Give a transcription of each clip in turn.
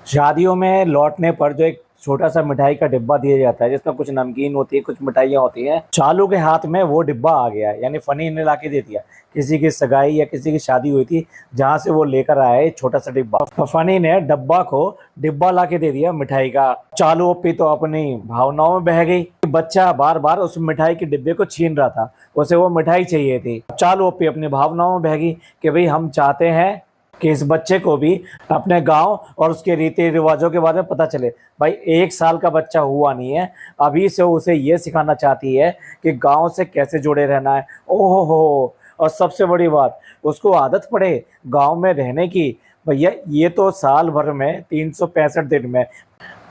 शादियों में लौटने पर जो एक छोटा सा मिठाई का डिब्बा दिया जाता है जिसमें कुछ नमकीन होती है, कुछ मिठाइयाँ होती हैं। चालू के हाथ में वो डिब्बा आ गया, यानी फनी ने ला के दे दिया। किसी की सगाई या किसी की शादी हुई थी जहां से वो लेकर आया है छोटा सा डिब्बा, तो फनी ने डब्बा को डिब्बा ला के दे दिया मिठाई का। चालू ओपी तो अपनी भावनाओं में बह गई। बच्चा बार बार उस मिठाई के डिब्बे को छीन रहा था, उसे वो मिठाई चाहिए थी। चालू ओपी अपनी भावनाओं में बह गई कि भाई हम चाहते हैं कि इस बच्चे को भी अपने गांव और उसके रीति रिवाजों के बारे में पता चले। भाई 1 साल का बच्चा हुआ नहीं है, अभी से उसे ये सिखाना चाहती है कि गांव से कैसे जुड़े रहना है। ओहो हो, और सबसे बड़ी बात, उसको आदत पड़े गांव में रहने की। भैया ये तो साल भर में 365 दिन में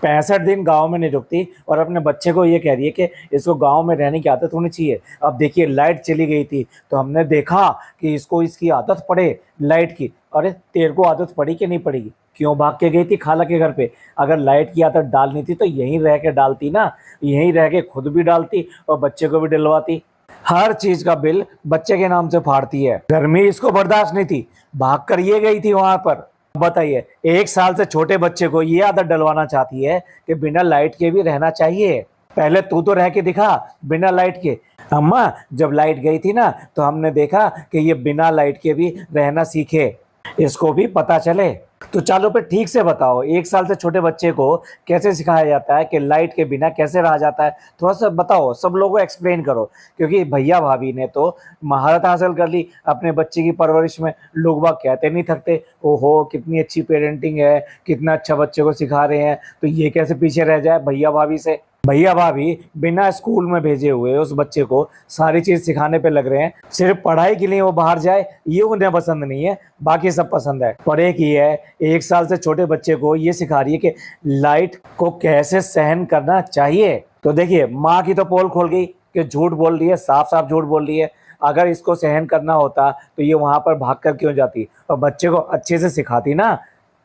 65 दिन गांव में नहीं रुकती, और अपने बच्चे को ये कह रही है कि इसको गांव में रहने की आदत होनी चाहिए। अब देखिए लाइट चली गई थी तो हमने देखा कि इसको इसकी आदत पड़े लाइट की। अरे तेरे को आदत पड़ी कि नहीं पड़ी? क्यों भाग के गई थी खाला के घर पे? अगर लाइट की आदत डालनी थी तो यहीं रह के डालती ना, यहीं रह के खुद भी डालती और बच्चे को भी डलवाती। हर चीज का बिल बच्चे के नाम से फाड़ती है। गर्मी इसको बर्दाश्त नहीं थी, भाग कर ये गई थी वहां पर। बताइए, 1 साल से छोटे बच्चे को ये आदत डलवाना चाहती है कि बिना लाइट के भी रहना चाहिए। पहले तू तो रह के दिखा बिना लाइट के। अम्मा जब लाइट गई थी ना तो हमने देखा कि ये बिना लाइट के भी रहना सीखे, इसको भी पता चले। तो चलो पे ठीक से बताओ, 1 साल से छोटे बच्चे को कैसे सिखाया जाता है कि लाइट के बिना कैसे रहा जाता है? थोड़ा सा बताओ, सब लोगों को एक्सप्लेन करो, क्योंकि भैया भाभी ने तो महारत हासिल कर ली अपने बच्चे की परवरिश में। लोग बाग कहते नहीं थकते, ओहो कितनी अच्छी पेरेंटिंग है, कितना अच्छा बच्चे को सिखा रहे हैं, तो ये कैसे पीछे रह जाए भैया भाभी से। भैया भाभी बिना स्कूल में भेजे हुए उस बच्चे को सारी चीज सिखाने पे लग रहे हैं। सिर्फ पढ़ाई के लिए वो बाहर जाए ये उन्हें पसंद नहीं है, बाकी सब पसंद है। और एक ही है, 1 साल से छोटे बच्चे को ये सिखा रही है कि लाइट को कैसे सहन करना चाहिए। तो देखिए माँ की तो पोल खोल गई कि झूठ बोल रही है, साफ साफ झूठ बोल रही है। अगर इसको सहन करना होता तो ये वहां पर भाग कर क्यों जाती और बच्चे को अच्छे से सिखाती ना।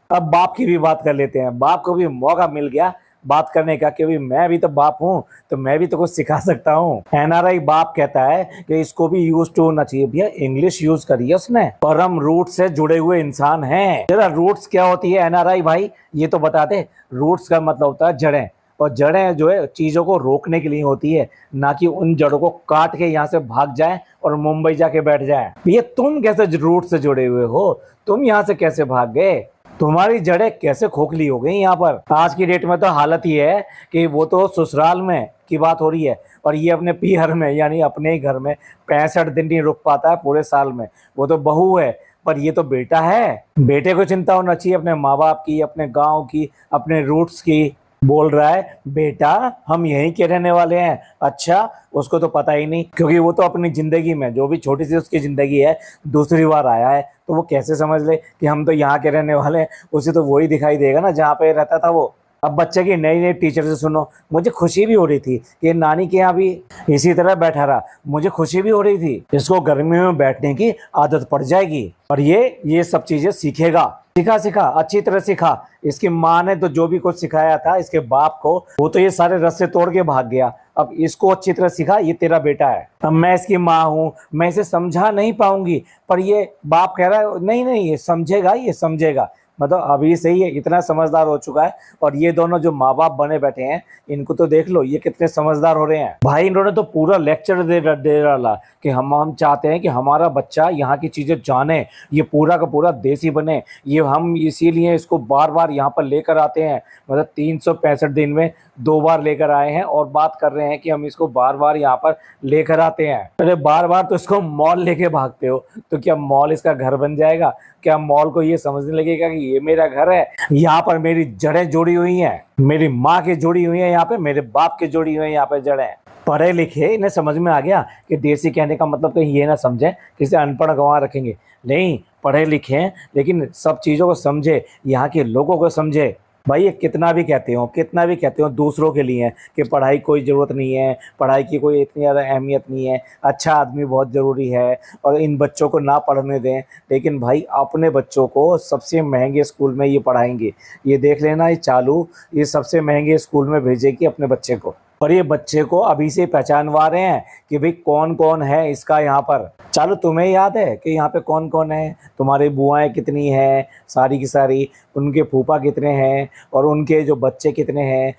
अब बाप की भी बात कर लेते हैं। बाप को भी मौका मिल गया बात करने का, क्योंकि मैं भी तो बाप हूँ, तो मैं भी तो कुछ सिखा सकता हूँ। एनआरआई बाप कहता है कि इसको भी यूज टू होना चाहिए। भैया इंग्लिश यूज करी है उसने, और हम रूट से जुड़े हुए इंसान हैं। जरा रूट्स क्या होती है एनआरआई भाई, ये तो बता दे। रूट्स का मतलब होता है जड़ें, और जड़ें जो है चीजों को रोकने के लिए होती है, ना कि उन जड़ों को काट के यहाँ से भाग जाए और मुंबई जाके बैठ जाए। भैया तुम कैसे रूट से जुड़े हुए हो? तुम यहाँ से कैसे भाग गए? तुम्हारी जड़ें कैसे खोखली हो गई यहाँ पर? आज की डेट में तो हालत ही है कि वो तो ससुराल में की बात हो रही है, और ये अपने पीहर में यानी अपने ही घर में 65 दिन नहीं रुक पाता है पूरे साल में। वो तो बहू है, पर ये तो बेटा है। बेटे को चिंता होना चाहिए अपने माँ बाप की, अपने गांव की, अपने रूट्स की। बोल रहा है बेटा हम यहीं के रहने वाले हैं। अच्छा, उसको तो पता ही नहीं, क्योंकि वो तो अपनी जिंदगी में जो भी छोटी सी उसकी जिंदगी है दूसरी बार आया है, तो वो कैसे समझ ले कि हम तो यहाँ के रहने वाले हैं। उसे तो वही दिखाई देगा ना जहाँ पे रहता था वो। अब बच्चे की नई नई टीचर से सुनो, मुझे खुशी भी हो रही थी कि नानी के यहाँ भी इसी तरह बैठा रहा। मुझे खुशी भी हो रही थी, इसको गर्मी में बैठने की आदत पड़ जाएगी और ये सब चीजें सीखेगा। सिखा सिखा अच्छी तरह सिखा। इसकी माँ ने तो जो भी कुछ सिखाया था इसके बाप को, वो तो ये सारे रस्से तोड़ के भाग गया। अब इसको अच्छी तरह सिखा, ये तेरा बेटा है। अब मैं इसकी माँ हूँ, मैं इसे समझा नहीं पाऊंगी, पर ये बाप कह रहा है नहीं नहीं ये समझेगा, ये समझेगा। मतलब अभी से ही ये इतना समझदार हो चुका है। और ये दोनों जो माँ बाप बने बैठे हैं, इनको तो देख लो ये कितने समझदार हो रहे हैं। भाई इन्होंने तो पूरा लेक्चर दे डाला कि हम चाहते हैं कि हमारा बच्चा यहाँ की चीजें जाने, ये पूरा का पूरा देसी बने। ये हम इसीलिए इसको बार बार यहाँ पर लेकर आते हैं। मतलब 365 दिन में 2 बार लेकर आए हैं, और बात कर रहे हैं कि हम इसको बार बार यहाँ पर लेकर आते हैं। अरे बार बार तो इसको मॉल लेके भागते हो, तो क्या मॉल इसका घर बन जाएगा? क्या मॉल को ये समझने लगेगा कि ये मेरा घर है, यहाँ पर मेरी जड़ें जुड़ी हुई हैं, मेरी माँ की जुड़ी हुई है, यहाँ पे मेरे बाप की जुड़ी हुई है, यहाँ पे जड़ें। पढ़े लिखे इन्हें समझ में आ गया कि देसी कहने का मतलब कहीं ये ना समझे किसी अनपढ़ गंवा रखेंगे। नहीं, पढ़े लिखे हैं लेकिन सब चीज़ों को समझे, यहाँ के लोगों को समझे। भाई ये कितना भी कहते हो दूसरों के लिए कि पढ़ाई कोई ज़रूरत नहीं है, पढ़ाई की कोई इतनी ज़्यादा अहमियत नहीं है, अच्छा आदमी बहुत ज़रूरी है, और इन बच्चों को ना पढ़ने दें। लेकिन भाई अपने बच्चों को सबसे महंगे स्कूल में ये पढ़ाएंगे। ये देख लेना, ये चालू ये सबसे महंगे स्कूल में भेजेगी अपने बच्चे को। और ये बच्चे को अभी से पहचानवा रहे हैं कि भाई कौन कौन है इसका यहाँ पर। चालू, तुम्हें याद है कि यहाँ पे कौन कौन है? तुम्हारी बुआएं कितनी हैं, सारी की सारी, उनके फूफा कितने हैं और उनके जो बच्चे कितने हैं,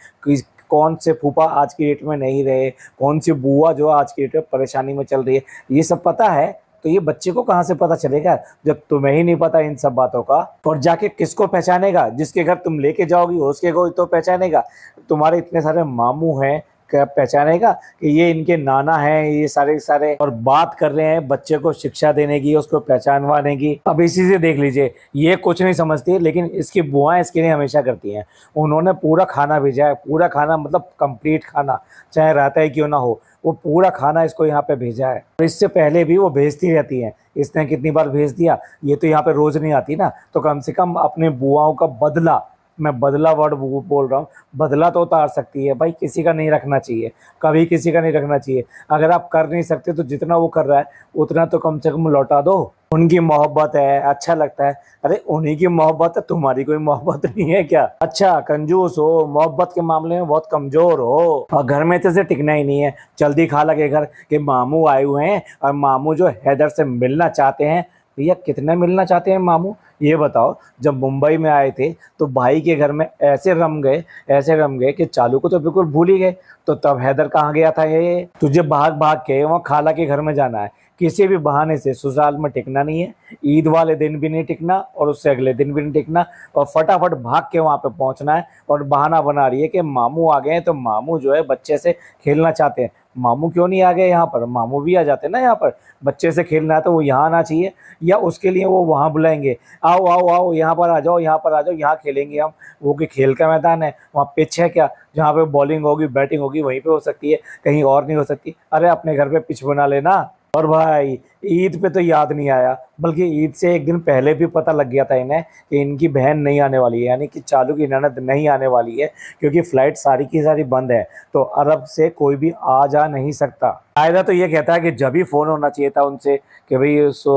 कौन से फूफा आज की डेट में नहीं रहे, कौन सी बुआ जो आज की डेट में परेशानी में चल रही है, ये सब पता है। तो ये बच्चे को कहाँ से पता चलेगा जब तुम्हें ही नहीं पता इन सब बातों का? और जाके किसको पहचानेगा? जिसके घर तुम लेके जाओगी उसके को तो पहचानेगा। तुम्हारे इतने सारे मामू हैं, क्या पहचानेगा कि ये इनके नाना हैं, ये सारे सारे? और बात कर रहे हैं बच्चे को शिक्षा देने की, उसको पहचानवाने की। अब इसी से देख लीजिए, ये कुछ नहीं समझती, लेकिन इसकी बुआएं इसके लिए हमेशा करती हैं। उन्होंने पूरा खाना भेजा है, पूरा खाना मतलब कंप्लीट खाना, चाहे रहता ही क्यों ना हो, वो पूरा खाना इसको यहाँ पे भेजा है। और इससे पहले भी वो भेजती रहती हैं। इसने कितनी बार भेज दिया, ये तो यहाँ पे रोज नहीं आती ना, तो कम से कम अपने बुआओं का बदला, मैं बदला वर्ड बोल रहा हूँ, बदला तो उतार सकती है भाई। किसी का नहीं रखना चाहिए, कभी किसी का नहीं रखना चाहिए। अगर आप कर नहीं सकते तो जितना वो कर रहा है उतना तो कम से कम लौटा दो। उनकी मोहब्बत है, अच्छा लगता है। अरे उन्हीं की मोहब्बत है, तुम्हारी कोई मोहब्बत नहीं है क्या? अच्छा कंजूस हो, मोहब्बत के मामले में बहुत कमजोर हो, और घर में तो से टिकना ही नहीं है। जल्दी खाला के घर के मामू आए हुए हैं, और मामू जो हैदर से मिलना चाहते हैं। भैया कितने मिलना चाहते हैं मामू, ये बताओ। जब मुंबई में आए थे तो भाई के घर में ऐसे रम गए, ऐसे रम गए कि चालू को तो बिल्कुल भूल ही गए। तो तब हैदर कहाँ गया था? ये तुझे भाग भाग के वहाँ खाला के घर में जाना है, किसी भी बहाने से ससुराल में टिकना नहीं है। ईद वाले दिन भी नहीं टिकना और उससे अगले दिन भी नहीं टिकना, और फटाफट भाग के वहाँ पे पहुँचना है। और बहाना बना रही है कि मामू आ गए हैं, तो मामू जो है बच्चे से खेलना चाहते हैं। मामू क्यों नहीं आ गए यहाँ पर? मामू भी आ जाते ना यहाँ पर। बच्चे से खेलना है तो वो यहाँ आना चाहिए, या उसके लिए वो वहाँ बुलाएंगे, आओ आओ आओ यहाँ पर आ जाओ, यहाँ पर आ जाओ, यहाँ खेलेंगे हम। वो कि खेल का मैदान है, वहाँ पिच है क्या जहाँ पे बॉलिंग होगी बैटिंग होगी वहीं पे हो सकती है, कहीं और नहीं हो सकती? अरे अपने घर पे पिच बना लेना। और भाई ईद पे तो याद नहीं आया, बल्कि ईद से एक दिन पहले भी पता लग गया था इन्हें कि इनकी बहन नहीं आने वाली है, यानी कि चालू की ननद नहीं आने वाली है, क्योंकि फ्लाइट सारी की सारी बंद है। तो अरब से कोई भी आ जा नहीं सकता। कायदा तो ये कहता है कि जब भी फ़ोन होना चाहिए था उनसे कि भाई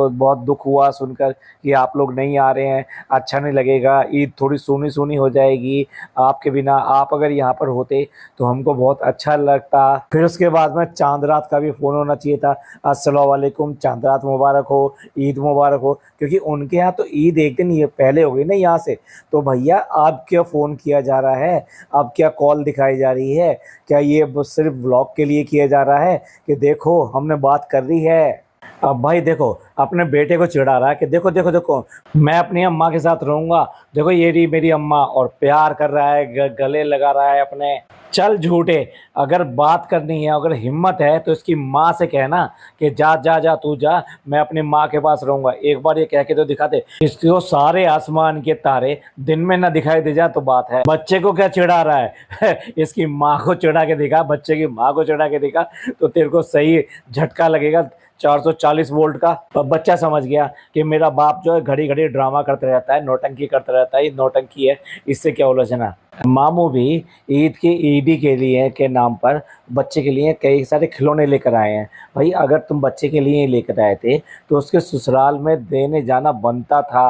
बहुत दुख हुआ सुनकर कि आप लोग नहीं आ रहे हैं, अच्छा नहीं लगेगा, ईद थोड़ी सूनी सूनी हो जाएगी आपके बिना, आप अगर यहाँ पर होते तो हमको बहुत अच्छा लगता। फिर उसके बाद में चांद रात का भी फ़ोन होना चाहिए था, अस्सलाम वालेकुम, चांद रात मुबारक हो, ईद मुबारक हो, क्योंकि उनके यहाँ तो ईद एक दिन ये पहले हो गई ना यहाँ से। तो भैया अब क्या फ़ोन किया जा रहा है, अब क्या कॉल दिखाई जा रही है, क्या ये सिर्फ व्लॉग के लिए किया जा रहा है कि देखो हमने बात कर ली है? अब भाई देखो अपने बेटे को चिढ़ा रहा है कि देखो देखो देखो मैं अपनी अम्मा के साथ रहूंगा, देखो ये रही मेरी अम्मा, और प्यार कर रहा है, गले लगा रहा है अपने। चल झूठे, अगर बात करनी है, अगर हिम्मत है तो इसकी माँ से कहना कि जा जा जा तू जा, मैं अपनी माँ के पास रहूंगा। एक बार ये कह के तो दिखा दे, इसको सारे आसमान के तारे दिन में ना दिखाई दे जा तो बात है। बच्चे को क्या चिढ़ा रहा है इसकी माँ को चिढ़ा के दिखा, बच्चे की माँ को चिढ़ा के दिखा, तो तेरे को सही झटका लगेगा 440 वोल्ट का। और बच्चा समझ गया कि मेरा बाप जो है घड़ी घड़ी ड्रामा करते रहता है, नौटंकी करता रहता है, ये नौटंकी है, इससे क्या उलझना। मामू भी ईद की ईदी के लिए के नाम पर बच्चे के लिए कई सारे खिलौने लेकर आए हैं। भाई अगर तुम बच्चे के लिए लेकर आए थे तो उसके ससुराल में देने जाना बनता था।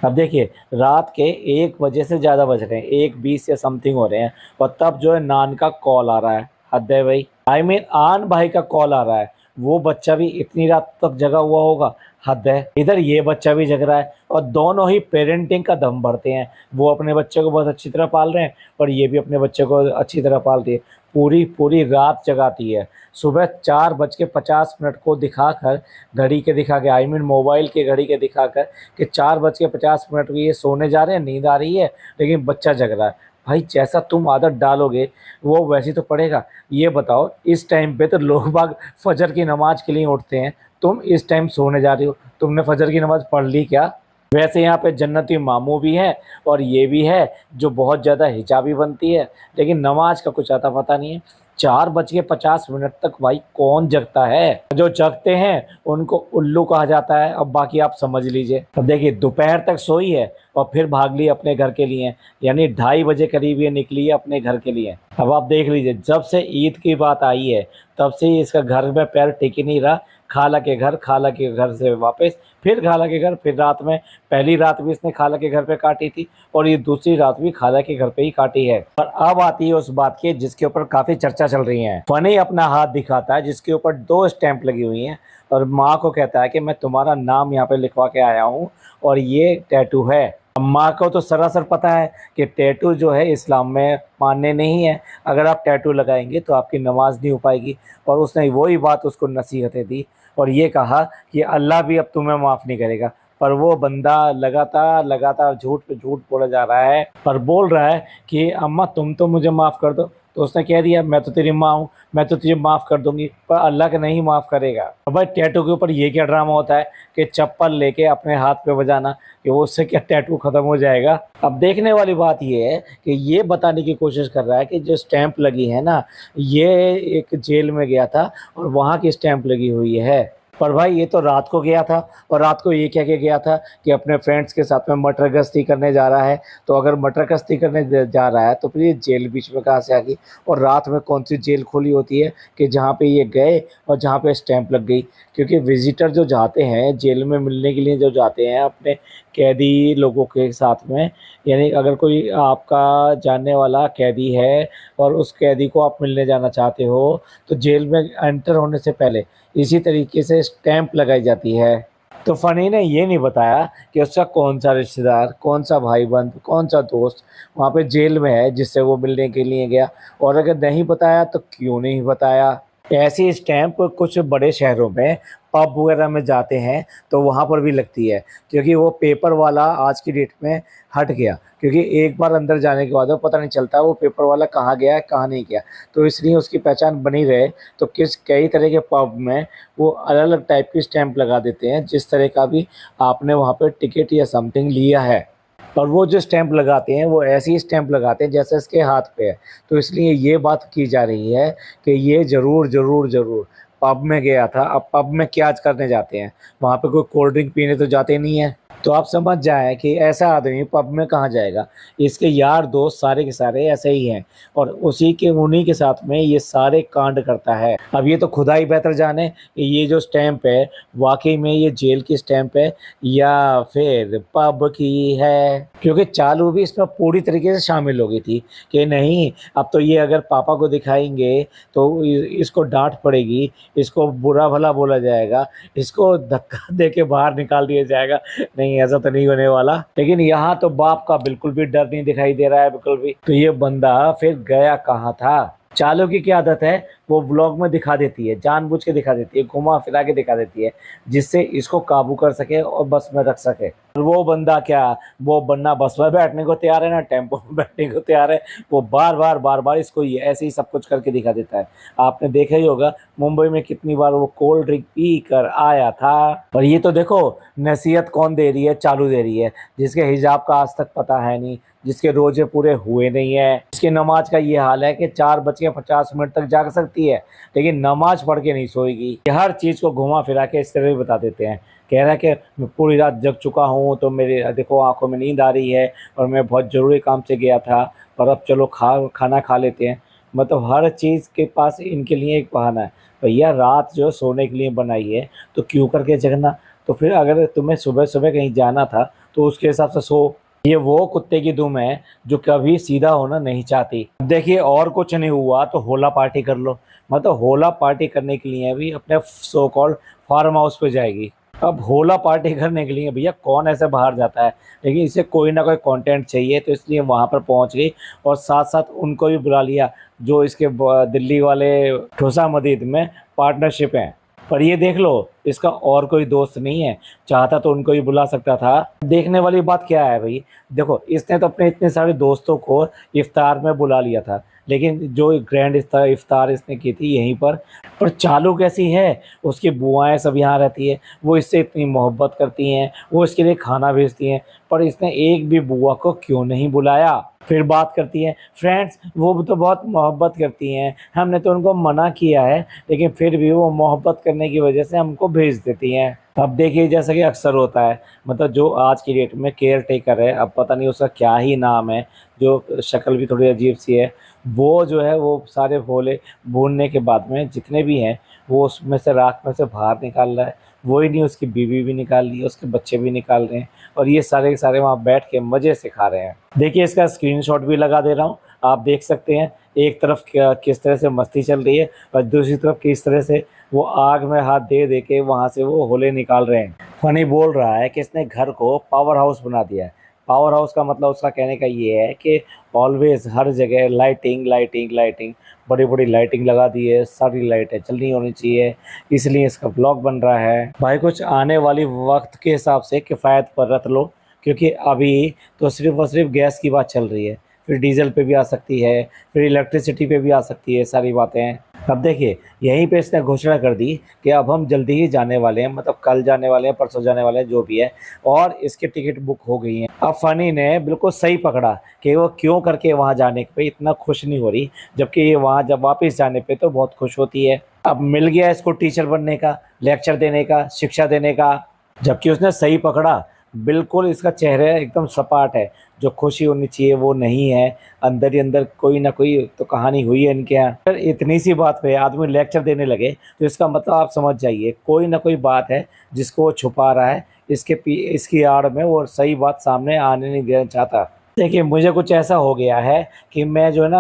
अब देखिए रात के 1 बजे से ज़्यादा बज रहे हैं, 1:20 या समथिंग हो रहे हैं, और तब जो है नान का कॉल आ रहा है। हद है भाई, आई मीन आन भाई का कॉल आ रहा है। वो बच्चा भी इतनी रात तक जगा हुआ होगा, हद है। इधर ये बच्चा भी जग रहा है, और दोनों ही पेरेंटिंग का दम भरते हैं। वो अपने बच्चे को बहुत अच्छी तरह पाल रहे हैं और ये भी अपने बच्चे को अच्छी तरह पालती है। पूरी पूरी रात जगाती है। सुबह 4:50 को दिखाकर, घड़ी के दिखा के, आई मीन मोबाइल के घड़ी के दिखाकर कि 4:50 को ये सोने जा रहे हैं, नींद आ रही है, लेकिन बच्चा जग रहा है। भाई जैसा तुम आदत डालोगे वो वैसी तो पड़ेगा। ये बताओ इस टाइम पे तो लोग बाग फजर की नमाज के लिए उठते हैं, तुम इस टाइम सोने जा रही हो, तुमने फजर की नमाज पढ़ ली क्या? वैसे यहाँ पे जन्नती मामू भी है और ये भी है जो बहुत ज़्यादा हिजाबी बनती है, लेकिन नमाज का कुछ आता पता नहीं है। 4:50 तक भाई कौन जगता है? जो जगते हैं उनको उल्लू कहा जाता है। अब बाकी आप समझ लीजिए। अब देखिए दोपहर तक सोई है और फिर भाग ली अपने घर के लिए, यानी 2:30 बजे करीब ये निकली है अपने घर के लिए। अब आप देख लीजिए जब से ईद की बात आई है तब से ही इसका घर में पैर टिक ही नहीं रहा। खाला के घर, खाला के घर से वापस फिर खाला के घर, फिर रात में पहली रात भी इसने खाला के घर पे काटी थी और ये दूसरी रात भी खाला के घर पे ही काटी है। और अब आती है उस बात की जिसके ऊपर काफी चर्चा चल रही है। फनी अपना हाथ दिखाता है जिसके ऊपर 2 स्टैंप लगी हुई हैं और माँ को कहता है कि मैं तुम्हारा नाम यहाँ पे लिखवा के आया हूँ और ये टैटू है। माँ को तो सरासर पता है कि टैटू जो है इस्लाम में मान्य नहीं है, अगर आप टैटू लगाएंगे तो आपकी नमाज नहीं हो पाएगी। और उसने वही बात उसको नसीहतें दी और ये कहा कि अल्लाह भी अब तुम्हें माफ़ नहीं करेगा। पर वो बंदा लगातार लगातार झूठ पे झूठ बोला जा रहा है और बोल रहा है कि अम्मा तुम तो मुझे माफ़ कर दो। तो उसने कह दिया मैं तो तेरी माँ हूँ, मैं तो तुझे माफ़ कर दूंगी, पर अल्लाह का नहीं माफ़ करेगा। अब भाई टैटू के ऊपर ये क्या ड्रामा होता है कि चप्पल लेके अपने हाथ पे बजाना कि वो उससे क्या टैटू ख़त्म हो जाएगा। अब देखने वाली बात ये है कि ये बताने की कोशिश कर रहा है कि जो स्टैंप लगी है ना, ये एक जेल में गया था और वहाँ की स्टैंप लगी हुई है। पर भाई ये तो रात को गया था और रात को ये कह के गया था कि अपने फ्रेंड्स के साथ में मटर गश्ती करने जा रहा है। तो अगर मटर गश्ती करने जा रहा है तो फिर ये जेल बीच में कहाँ से आ गई और रात में कौन सी जेल खुली होती है कि जहाँ पे ये गए और जहाँ पे स्टैंप लग गई। क्योंकि विजिटर जो जाते हैं जेल में मिलने के लिए, जो जाते हैं अपने कैदी लोगों के साथ में, यानी अगर कोई आपका जानने वाला कैदी है और उस कैदी को आप मिलने जाना चाहते हो तो जेल में एंटर होने से पहले इसी तरीके से स्टैंप लगाई जाती है। तो फनी ने ये नहीं बताया कि उसका कौन सा रिश्तेदार, कौन सा भाई बंद, कौन सा दोस्त वहाँ पे जेल में है जिससे वो मिलने के लिए गया, और अगर नहीं बताया तो क्यों नहीं बताया। ऐसी स्टैंप कुछ बड़े शहरों में पब वगैरह में जाते हैं तो वहाँ पर भी लगती है, क्योंकि वो पेपर वाला आज की डेट में हट गया। क्योंकि एक बार अंदर जाने के बाद वो पता नहीं चलता वो पेपर वाला कहाँ गया है कहाँ नहीं गया, तो इसलिए उसकी पहचान बनी रहे तो कई तरह के पब में वो अलग अलग टाइप की स्टैंप लगा देते हैं, जिस तरह का भी आपने वहाँ पर टिकट या समथिंग लिया है। और वो जो स्टैंप लगाते हैं वो ऐसी स्टैंप लगाते हैं जैसे इसके हाथ पे है। तो इसलिए ये बात की जा रही है कि ये ज़रूर ज़रूर ज़रूर पब में गया था। अब पब में क्या करने जाते हैं, वहाँ पे कोई कोल्ड ड्रिंक पीने तो जाते नहीं है। तो आप समझ जाएँ कि ऐसा आदमी पब में कहाँ जाएगा। इसके यार दोस्त सारे के सारे ऐसे ही हैं और उन्हीं के साथ में ये सारे कांड करता है। अब ये तो खुदा ही बेहतर जाने कि ये जो स्टैंप है वाक़ई में ये जेल की स्टैंप है या फिर पब की है। क्योंकि चालू भी इसमें पूरी तरीके से शामिल हो गई थी कि नहीं, अब तो ये अगर पापा को दिखाएँगे तो इसको डाँट पड़ेगी, इसको बुरा भला बोला जाएगा, इसको धक्का दे के बाहर निकाल दिया जाएगा। नहीं, ऐसा तो नहीं होने वाला। लेकिन यहाँ तो बाप का बिल्कुल भी डर नहीं दिखाई दे रहा है, बिल्कुल भी। तो ये बंदा फिर गया कहाँ था। चालू की क्या आदत है, वो व्लॉग में दिखा देती है, जानबूझ के दिखा देती है, घुमा फिरा के दिखा देती है, जिससे इसको काबू कर सके और बस में रख सके। और वो बंदा क्या, वो बंदा बस में बैठने को तैयार है ना टेम्पो में बैठने को तैयार है। वो बार बार इसको ये ऐसे ही सब कुछ करके दिखा देता है। आपने देखा ही होगा मुंबई में कितनी बार वो कोल्ड ड्रिंक पी कर आया था। और ये तो देखो नसीहत कौन दे रही है, चालू दे रही है, जिसके हिजाब का आज तक पता है नहीं, जिसके रोजे पूरे हुए नहीं है, जिसकी नमाज का ये हाल है कि 4:50 तक जाग सकती है लेकिन नमाज पढ़ के नहीं सोएगी। ये हर चीज़ को घुमा फिरा के इस तरह भी बता देते हैं। कह रहा है कि मैं पूरी रात जग चुका हूँ तो मेरे देखो आंखों में नींद आ रही है और मैं बहुत ज़रूरी काम से गया था, पर अब चलो खाना खा लेते हैं। मतलब हर चीज़ के पास इनके लिए एक बहाना है। भैया रात जो सोने के लिए बनाई है तो क्यों करके जगना। तो फिर अगर तुम्हें सुबह सुबह कहीं जाना था तो उसके हिसाब से सो। ये वो कुत्ते की दुम है जो कभी सीधा होना नहीं चाहती। देखिए और कुछ नहीं हुआ तो होला पार्टी कर लो। मतलब होला पार्टी करने के लिए भी अपने सो कॉल्ड फार्म हाउस पे जाएगी। अब होला पार्टी करने के लिए भैया कौन ऐसे बाहर जाता है, लेकिन इसे कोई ना कोई कंटेंट चाहिए तो इसलिए वहाँ पर पहुँच गई और साथ साथ उनको भी बुला लिया जो इसके दिल्ली वाले ठोसा मदीद में पार्टनरशिप हैं। पर ये देख लो इसका और कोई दोस्त नहीं है, चाहता तो उनको भी बुला सकता था। देखने वाली बात क्या है भाई, देखो इसने तो अपने इतने सारे दोस्तों को इफ्तार में बुला लिया था, लेकिन जो ग्रैंड इफ्तार इसने की थी यहीं पर चालू कैसी है, उसकी बुआएं सब यहाँ रहती है, वो इससे इतनी मोहब्बत करती हैं, वो इसके लिए खाना भेजती हैं, पर इसने एक भी बुआ को क्यों नहीं बुलाया। फिर बात करती है फ्रेंड्स वो तो बहुत मोहब्बत करती हैं, हमने तो उनको मना किया है लेकिन फिर भी वो मोहब्बत करने की वजह से हमको भेज देती हैं। अब देखिए जैसा कि अक्सर होता है, मतलब जो आज की डेट में केयर टेकर है, अब पता नहीं उसका क्या ही नाम है, जो शक्ल भी थोड़ी अजीब सी है, वो जो है वो सारे भोले भूनने के बाद में जितने भी हैं वो उसमें से राख में से बाहर निकाल रहा है। वही नहीं, उसकी बीवी भी निकाल ली है, उसके बच्चे भी निकाल रहे हैं, और ये सारे के सारे वहाँ बैठ के मज़े से खा रहे हैं। देखिए इसका स्क्रीनशॉट भी लगा दे रहा हूँ, आप देख सकते हैं एक तरफ किस तरह से मस्ती चल रही है और दूसरी तरफ किस तरह से वो आग में हाथ दे दे के वहाँ से वो होले निकाल रहे हैं। फनी बोल रहा है कि इसने घर को पावर हाउस बना दिया है। पावर हाउस का मतलब उसका कहने का ये है कि ऑलवेज हर जगह लाइटिंग लाइटिंग लाइटिंग, बड़ी बड़ी लाइटिंग लगा दी है, सारी लाइटें चलनी होनी चाहिए, इसलिए इसका ब्लॉग बन रहा है। भाई कुछ आने वाली वक्त के हिसाब से किफ़ायत पर रख लो, क्योंकि अभी तो सिर्फ और सिर्फ गैस की बात चल रही है, फिर डीजल पे भी आ सकती है, फिर इलेक्ट्रिसिटी पे भी आ सकती है, सारी बातें। अब देखिए यहीं पे इसने घोषणा कर दी कि अब हम जल्दी ही जाने वाले हैं, मतलब कल जाने वाले हैं, परसों जाने वाले हैं, जो भी है, और इसकी टिकट बुक हो गई है। अब फनी ने बिल्कुल सही पकड़ा कि वो क्यों करके वहाँ जाने पे इतना खुश नहीं हो रही, जबकि ये वहाँ जब वापस जाने पे तो बहुत खुश होती है। अब मिल गया इसको टीचर बनने का, लेक्चर देने का, शिक्षा देने का, जबकि उसने सही पकड़ा। बिल्कुल इसका चेहरा एकदम सपाट है, जो खुशी होनी चाहिए वो नहीं है, अंदर ही अंदर कोई ना कोई तो कहानी हुई है इनके यहाँ। अगर इतनी सी बात पे आदमी लेक्चर देने लगे तो इसका मतलब आप समझ जाइए कोई ना कोई बात है जिसको वो छुपा रहा है, इसकी आड़ में वो सही बात सामने आने नहीं देना चाहता। देखिए मुझे कुछ ऐसा हो गया है कि मैं जो है ना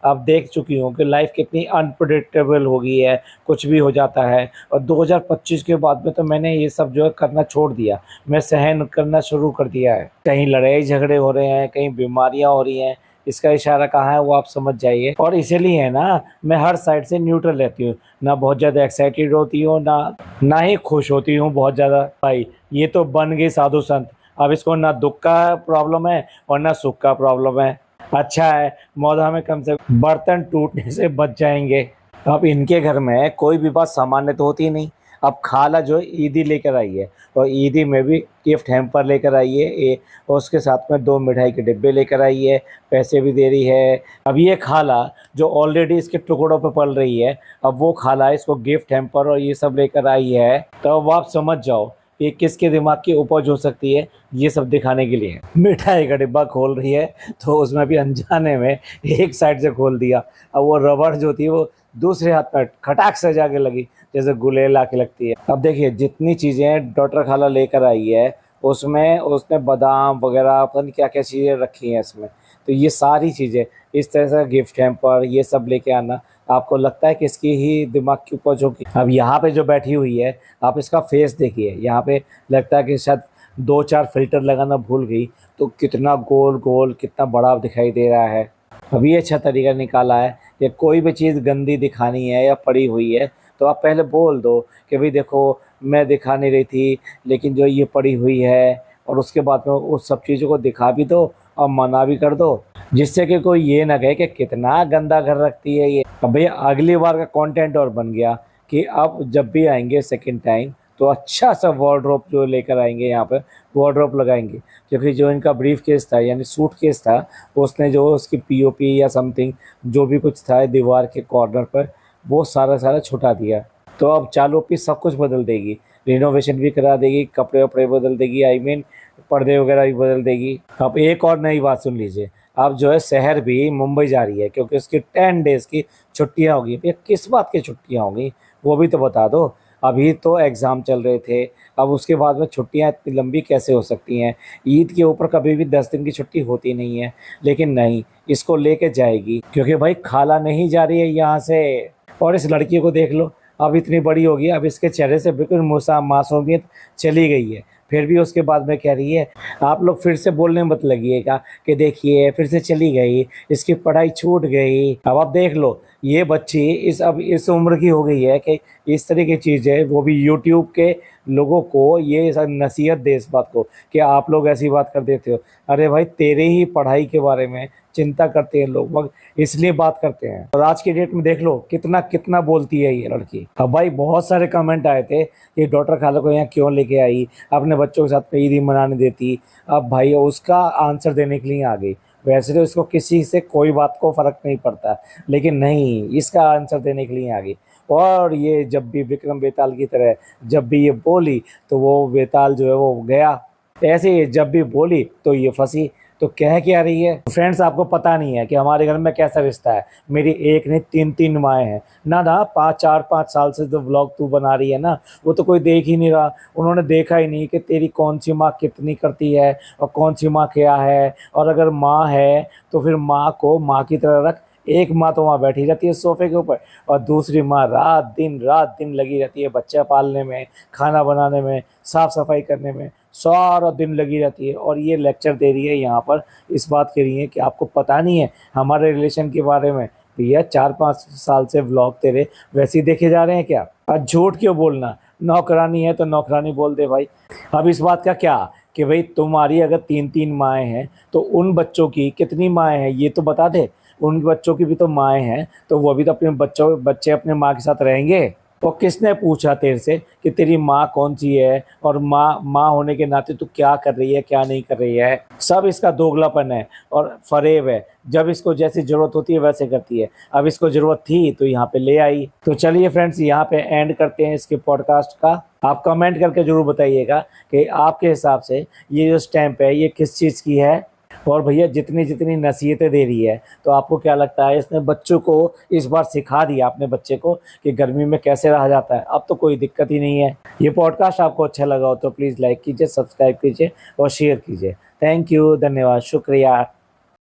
अब देख चुकी हूँ कि लाइफ कितनी अनप्रिडिक्टेबल हो गई है, कुछ भी हो जाता है, और 2025 के बाद में तो मैंने ये सब जो है करना छोड़ दिया, मैं सहन करना शुरू कर दिया है। कहीं लड़ाई झगड़े हो रहे हैं, कहीं बीमारियाँ हो रही हैं, इसका इशारा कहाँ है वो आप समझ जाइए। और इसीलिए है ना मैं हर साइड से न्यूट्रल रहती हूँ, ना बहुत ज़्यादा एक्साइटेड होती हूँ, ना ही खुश होती हूँ बहुत ज़्यादा। भाई ये तो बन गई साधु संत, अब इसको ना दुख का प्रॉब्लम है और ना सुख का प्रॉब्लम है। अच्छा है मौधा में कम से कम बर्तन टूटने से बच जाएंगे। अब इनके घर में कोई भी बात सामान्य तो होती नहीं। अब खाला जो है ईदी लेकर आई है, और ईदी में भी गिफ्ट हैम्पर लेकर आई है, और उसके साथ में 2 मिठाई के डिब्बे लेकर आई है, पैसे भी दे रही है। अब ये खाला जो ऑलरेडी इसके टुकड़ों पे पल रही है, अब वो खाला इसको गिफ्ट हैम्पर और ये सब लेकर आई है, तो अब आप समझ जाओ ये किसके दिमाग की उपज हो सकती है, ये सब दिखाने के लिए। मिठाई का डिब्बा खोल रही है तो उसमें भी अनजाने में एक साइड से खोल दिया, अब वो रबड़ जो थी वो दूसरे हाथ में खटाक से जाके लगी, जैसे गुलेल आके लगती है। अब देखिए जितनी चीज़ें डॉक्टर खाला लेकर आई है उसमें उसने बादाम वगैरह पता नहीं क्या क्या चीज़ें रखी हैं इसमें, तो ये सारी चीज़ें इस तरह से गिफ्ट हैम्पर ये सब लेके आना, आपको लगता है कि इसकी ही दिमाग की उपज होगी। अब यहाँ पे जो बैठी हुई है आप इसका फेस देखिए, यहाँ पे लगता है कि शायद 2-4 फिल्टर लगाना भूल गई, तो कितना गोल गोल कितना बड़ा दिखाई दे रहा है। अभी अच्छा तरीका निकाला है कि कोई भी चीज़ गंदी दिखानी है या पड़ी हुई है तो आप पहले बोल दो कि भाई देखो मैं दिखा नहीं रही थी, लेकिन जो ये पड़ी हुई है, और उसके बाद में उस सब चीज़ों को दिखा भी दो और मना भी कर दो, जिससे कि कोई ये ना कहे कि कितना गंदा घर रखती है ये। अब भैया अगली बार का कंटेंट और बन गया कि अब जब भी आएंगे सेकंड टाइम तो अच्छा सा वार्डरोब जो लेकर आएंगे, यहाँ पे वार्डरोब लगाएंगे, क्योंकि जो इनका ब्रीफ केस था यानी सूट केस था उसने जो उसकी पीओपी या समथिंग जो भी कुछ था दीवार के कॉर्नर पर वो सारा सारा छुटा दिया। तो अब चालू पी सब कुछ बदल देगी, रिनोवेशन भी करा देगी, कपड़े वपड़े बदल देगी, आई मीन पर्दे वगैरह भी बदल देगी। अब एक और नई बात सुन लीजिए, अब जो है शहर भी मुंबई जा रही है क्योंकि उसकी 10 डेज़ की छुट्टियां होगी। भैया किस बात की छुट्टियां होंगी वो भी तो बता दो, अभी तो एग्ज़ाम चल रहे थे, अब उसके बाद में छुट्टियां इतनी लंबी कैसे हो सकती हैं। ईद के ऊपर कभी भी 10 दिन की छुट्टी होती नहीं है, लेकिन नहीं इसको लेके जाएगी क्योंकि भाई खाला नहीं जा रही है यहाँ से। और इस लड़की को देख लो, अब इतनी बड़ी होगी, अब इसके चेहरे से बिल्कुल मासूमियत चली गई है, फिर भी उसके बाद में कह रही है। आप लोग फिर से बोलने मत लगिएगा कि देखिए फिर से चली गई, इसकी पढ़ाई छूट गई। अब आप देख लो ये बच्ची अब इस उम्र की हो गई है कि इस तरह की चीज़ें वो भी यूट्यूब के लोगों को ये नसीहत दे इस बात को कि आप लोग ऐसी बात कर देते हो। अरे भाई तेरे ही पढ़ाई के बारे में चिंता करते हैं लोग, मगर इसलिए बात करते हैं। और आज की डेट में देख लो कितना कितना बोलती है ये लड़की। अब भाई बहुत सारे कमेंट आए थे कि डॉक्टर खाला को यहाँ क्यों लेके आई, अपने बच्चों के साथ ईद मनाने देती। अब भाई उसका आंसर देने के लिए आ गई। वैसे तो इसको किसी से कोई बात को फ़र्क नहीं पड़ता, लेकिन नहीं इसका आंसर देने के लिए आ गई। और ये जब भी विक्रम बेताल की तरह जब भी ये बोली तो वो बेताल जो है वो गया, ऐसे ही जब भी बोली तो ये फंसी। तो कह क्या रही है फ्रेंड्स, आपको पता नहीं है कि हमारे घर में कैसा रिश्ता है। मेरी एक नहीं तीन तीन माएँ हैं ना ना। 4-5 साल से जो व्लॉग तू बना रही है ना, वो तो कोई देख ही नहीं रहा। उन्होंने देखा ही नहीं कि तेरी कौन सी माँ कितनी करती है और कौन सी माँ क्या है। और अगर माँ है तो फिर माँ को माँ की तरह रख। एक माँ तो वहाँ बैठी रहती है सोफे के ऊपर, और दूसरी माँ रात दिन लगी रहती है बच्चा पालने में, खाना बनाने में, साफ सफाई करने में, सारा दिन लगी रहती है। और ये लेक्चर दे रही है यहाँ पर, इस बात के लिए कि आपको पता नहीं है हमारे रिलेशन के बारे में। भैया 4-5 साल से व्लॉग तेरे वैसे ही देखे जा रहे हैं क्या? आज झूठ क्यों बोलना? नौकरानी है तो नौकरानी बोल दे भाई। अब इस बात का क्या कि भाई तुम्हारी अगर 3-3 माएँ हैं तो उन बच्चों की कितनी माएँ हैं ये तो बता दे। उन बच्चों की भी तो माएँ हैं, तो वो भी तो अपने बच्चे अपने माँ के साथ रहेंगे। और किसने पूछा तेरे से कि तेरी माँ कौन सी है, और माँ होने के नाते तू क्या कर रही है क्या नहीं कर रही है? सब इसका दोगलापन है और फरेब है। जब इसको जैसी ज़रूरत होती है वैसे करती है। अब इसको ज़रूरत थी तो यहाँ पे ले आई। तो चलिए फ्रेंड्स, यहाँ पे एंड करते हैं इसके पॉडकास्ट का। आप कमेंट करके ज़रूर बताइएगा कि आपके हिसाब से ये जो स्टैंप है ये किस चीज़ की है। और भैया जितनी जितनी नसीहतें दे रही है, तो आपको क्या लगता है इसने बच्चों को इस बार सिखा दिया अपने बच्चे को कि गर्मी में कैसे रहा जाता है? अब तो कोई दिक्कत ही नहीं है। ये पॉडकास्ट आपको अच्छा लगा हो तो प्लीज़ लाइक कीजिए, सब्सक्राइब कीजिए और शेयर कीजिए। थैंक यू, धन्यवाद, शुक्रिया।